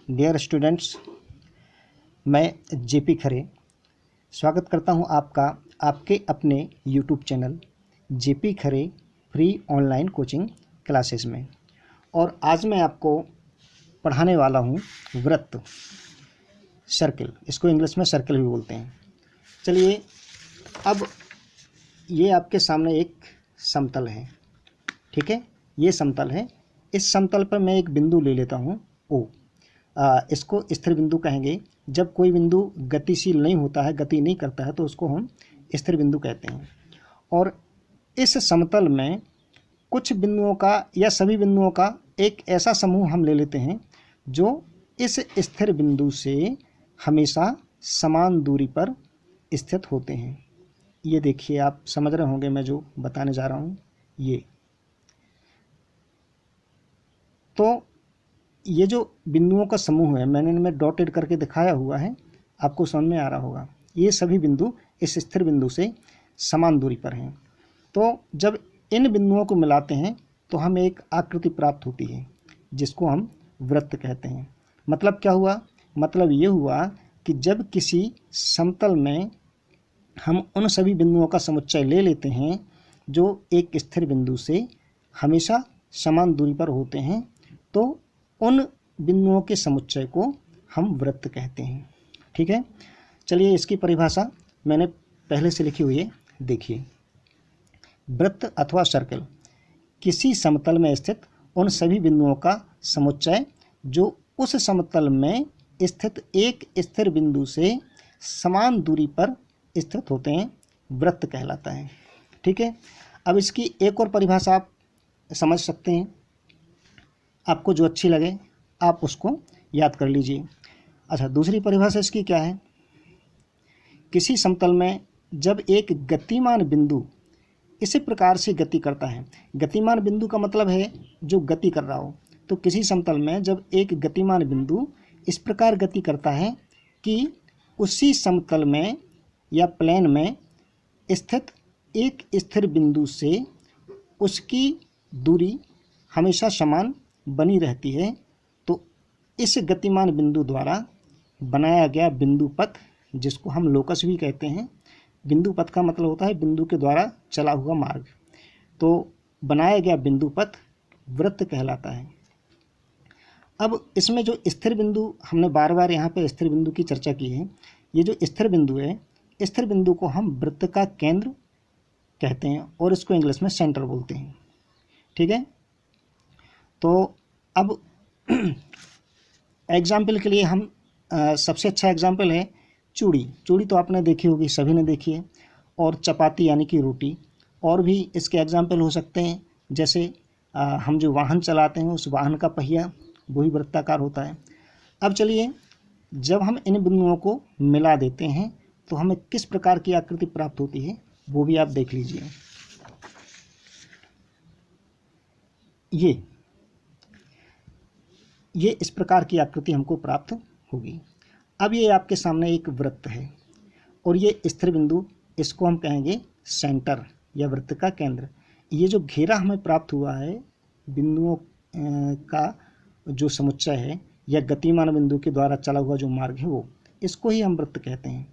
Dear students, मैं JP खरे स्वागत करता हूं आपका आपके अपने यूट्यूब चैनल जेपी खरे फ्री ऑनलाइन कोचिंग क्लासेस में। और आज मैं आपको पढ़ाने वाला हूं वृत्त, सर्किल। इसको इंग्लिश में सर्किल भी बोलते हैं। चलिए, अब ये आपके सामने एक समतल है, ठीक है। ये समतल है। इस समतल पर मैं एक बिंदु ले लेता हूँ ओ। इसको स्थिर बिंदु कहेंगे। जब कोई बिंदु गतिशील नहीं होता है, गति नहीं करता है, तो उसको हम स्थिर बिंदु कहते हैं। और इस समतल में कुछ बिंदुओं का या सभी बिंदुओं का एक ऐसा समूह हम ले लेते हैं जो इस स्थिर बिंदु से हमेशा समान दूरी पर स्थित होते हैं। ये देखिए, आप समझ रहे होंगे मैं जो बताने जा रहा हूँ। ये तो ये जो बिंदुओं का समूह है, मैंने इनमें डॉटेड करके दिखाया हुआ है, आपको समझ में आ रहा होगा। ये सभी बिंदु इस स्थिर बिंदु से समान दूरी पर हैं। तो जब इन बिंदुओं को मिलाते हैं तो हमें एक आकृति प्राप्त होती है जिसको हम वृत्त कहते हैं। मतलब क्या हुआ? मतलब ये हुआ कि जब किसी समतल में हम उन सभी बिंदुओं का समुच्चय ले लेते हैं जो एक स्थिर बिंदु से हमेशा समान दूरी पर होते हैं, तो उन बिंदुओं के समुच्चय को हम वृत्त कहते हैं, ठीक है। चलिए, इसकी परिभाषा मैंने पहले से लिखी हुई है, देखिए। वृत्त अथवा सर्कल किसी समतल में स्थित उन सभी बिंदुओं का समुच्चय जो उस समतल में स्थित एक स्थिर बिंदु से समान दूरी पर स्थित होते हैं, वृत्त कहलाता है, ठीक है। अब इसकी एक और परिभाषा आप समझ सकते हैं, आपको जो अच्छी लगे आप उसको याद कर लीजिए। अच्छा, दूसरी परिभाषा इसकी क्या है? किसी समतल में जब एक गतिमान बिंदु इसी प्रकार से गति करता है। गतिमान बिंदु का मतलब है जो गति कर रहा हो। तो किसी समतल में जब एक गतिमान बिंदु इस प्रकार गति करता है कि उसी समतल में या प्लेन में स्थित एक स्थिर बिंदु से उसकी दूरी हमेशा समान बनी रहती है, तो इस गतिमान बिंदु द्वारा बनाया गया बिंदु पथ, जिसको हम लोकस भी कहते हैं। बिंदु पथ का मतलब होता है बिंदु के द्वारा चला हुआ मार्ग। तो बनाया गया बिंदु पथ वृत्त कहलाता है। अब इसमें जो स्थिर बिंदु, हमने बार बार यहाँ पे स्थिर बिंदु की चर्चा की है। ये जो स्थिर बिंदु है, स्थिर बिंदु को हम वृत्त का केंद्र कहते हैं और इसको इंग्लिश में सेंटर बोलते हैं, ठीक है। तो अब एग्जाम्पल के लिए हम सबसे अच्छा एग्जाम्पल है चूड़ी। चूड़ी तो आपने देखी होगी, सभी ने देखी है। और चपाती यानी कि रोटी। और भी इसके एग्जाम्पल हो सकते हैं, जैसे हम जो वाहन चलाते हैं उस वाहन का पहिया वही वृत्ताकार होता है। अब चलिए, जब हम इन बिंदुओं को मिला देते हैं तो हमें किस प्रकार की आकृति प्राप्त होती है वो भी आप देख लीजिए। ये इस प्रकार की आकृति हमको प्राप्त होगी। अब ये आपके सामने एक वृत्त है और ये स्थिर बिंदु, इसको हम कहेंगे सेंटर या वृत्त का केंद्र। ये जो घेरा हमें प्राप्त हुआ है बिंदुओं का जो समुच्चय है या गतिमान बिंदु के द्वारा चला हुआ जो मार्ग है, वो इसको ही हम वृत्त कहते हैं।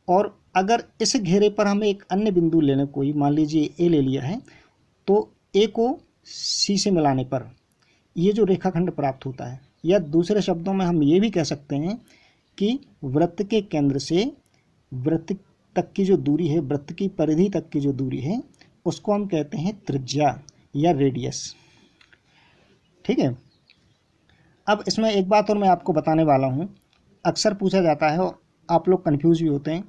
और अगर इस घेरे पर हमें एक अन्य बिंदु लेने, कोई मान लीजिए ए ले लिया है, तो ए को सी से मिलाने पर ये जो रेखाखंड प्राप्त होता है, या दूसरे शब्दों में हम ये भी कह सकते हैं कि वृत्त के केंद्र से वृत्त तक की जो दूरी है, वृत्त की परिधि तक की जो दूरी है, उसको हम कहते हैं त्रिज्या या रेडियस, ठीक है। अब इसमें एक बात और मैं आपको बताने वाला हूँ। अक्सर पूछा जाता है और आप लोग कन्फ्यूज भी होते हैं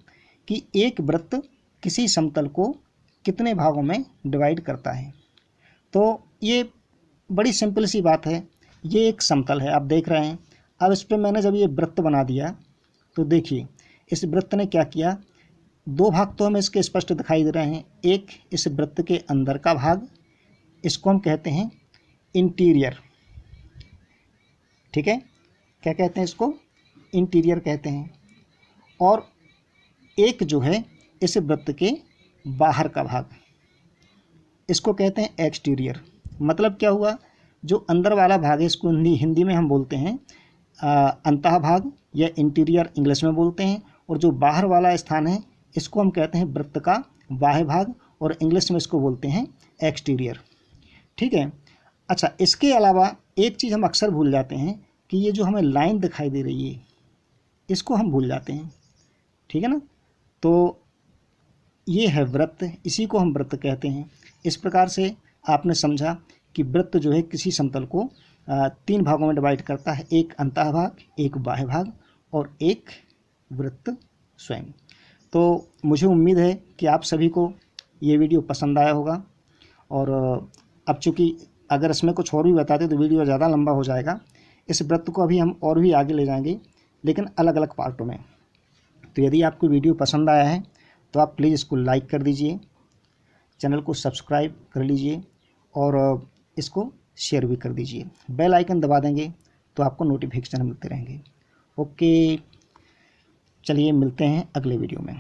कि एक वृत्त किसी समतल को कितने भागों में डिवाइड करता है। तो ये बड़ी सिंपल सी बात है। ये एक समतल है, आप देख रहे हैं। अब इस पर मैंने जब ये वृत्त बना दिया तो देखिए, इस वृत्त ने क्या किया, दो भाग तो हमें इसके स्पष्ट दिखाई दे रहे हैं। एक इस वृत्त के अंदर का भाग, इसको हम कहते हैं इंटीरियर, ठीक है। क्या कहते हैं इसको? इंटीरियर कहते हैं। और एक जो है इस वृत्त के बाहर का भाग, इसको कहते हैं एक्सटीरियर। मतलब क्या हुआ, जो अंदर वाला भाग है, इसको हिंदी में हम बोलते हैं अंतः भाग या इंटीरियर इंग्लिश में बोलते हैं, और जो बाहर वाला स्थान है इसको हम कहते हैं वृत्त का बाह्य भाग, और इंग्लिश में इसको बोलते हैं एक्सटीरियर। ठीक है। अच्छा, इसके अलावा एक चीज़ हम अक्सर भूल जाते हैं कि ये जो हमें लाइन दिखाई दे रही है इसको हम भूल जाते हैं। ठीक है ना। तो ये है वृत्त, इसी को हम वृत्त कहते हैं। इस प्रकार से आपने समझा कि वृत्त जो है किसी समतल को 3 भागों में डिवाइड करता है, एक अंतः भाग, एक बाह्य भाग और एक वृत्त स्वयं। तो मुझे उम्मीद है कि आप सभी को ये वीडियो पसंद आया होगा, और अब चूँकि अगर इसमें कुछ और भी बताते तो वीडियो ज़्यादा लंबा हो जाएगा। इस वृत्त को अभी हम और भी आगे ले जाएंगे, लेकिन अलग अलग पार्टों में। तो यदि आपको वीडियो पसंद आया है तो आप प्लीज़ इसको लाइक कर दीजिए, चैनल को सब्सक्राइब कर लीजिए और इसको शेयर भी कर दीजिए। बेल आइकन दबा देंगे तो आपको नोटिफिकेशन मिलते रहेंगे। ओके, चलिए मिलते हैं अगले वीडियो में।